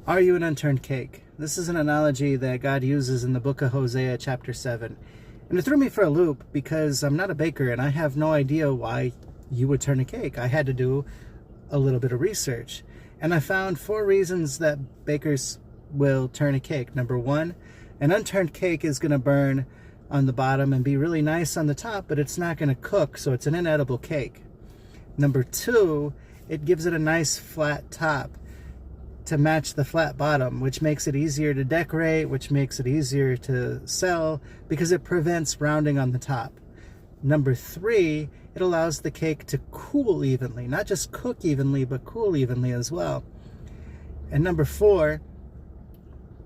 Are you an unturned cake? This is an analogy that God uses in the book of Hosea chapter 7. And it threw me for a loop because I'm not a baker and I have no idea why you would turn a cake. I had to do a little bit of research. And I found 4 reasons that bakers will turn a cake. Number 1, an unturned cake is going to burn on the bottom and be really nice on the top, but it's not going to cook, so it's an inedible cake. Number 2, it gives it a nice flat top to match the flat bottom, which makes it easier to decorate, which makes it easier to sell because it prevents rounding on the top. Number 3, it allows the cake to cool evenly, not just cook evenly, but cool evenly as well. And number 4,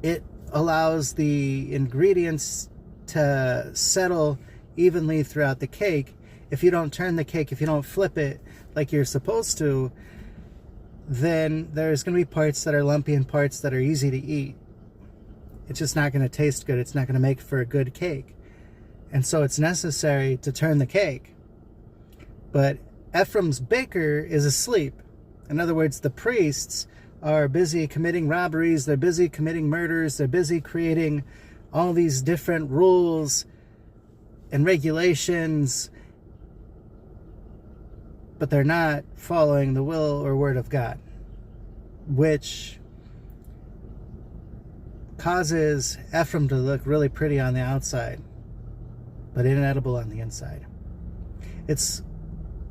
it allows the ingredients to settle evenly throughout the cake. If you don't turn the cake, if you don't flip it like you're supposed to, then there's going to be parts that are lumpy and parts that are easy to eat. It's just not going to taste good. It's not going to make for a good cake. And so it's necessary to turn the cake. But Ephraim's baker is asleep. In other words, the priests are busy committing robberies. They're busy committing murders. They're busy creating all these different rules and regulations, but they're not following the will or word of God, which causes Ephraim to look really pretty on the outside, but inedible on the inside. It's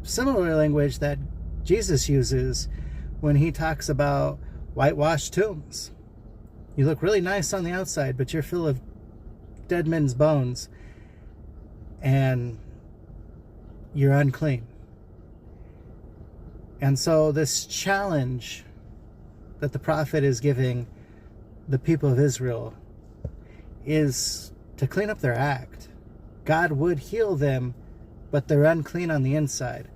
similar language that Jesus uses when he talks about whitewashed tombs. You look really nice on the outside, but you're full of dead men's bones, and you're unclean. And so this challenge that the prophet is giving the people of Israel is to clean up their act. God would heal them, but they're unclean on the inside.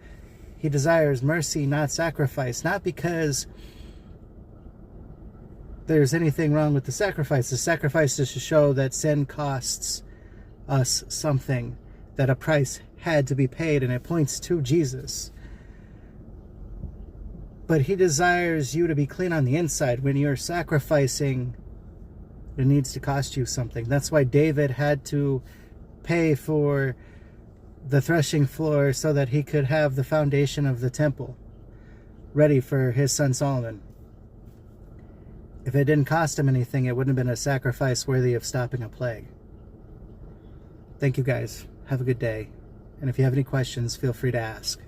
He desires mercy, not sacrifice, not because there's anything wrong with the sacrifice. The sacrifice is to show that sin costs us something, that a price had to be paid, and it points to Jesus. But he desires you to be clean on the inside. When you're sacrificing, it needs to cost you something. That's why David had to pay for the threshing floor so that he could have the foundation of the temple ready for his son Solomon. If it didn't cost him anything, it wouldn't have been a sacrifice worthy of stopping a plague. Thank you guys. Have a good day. And if you have any questions, feel free to ask.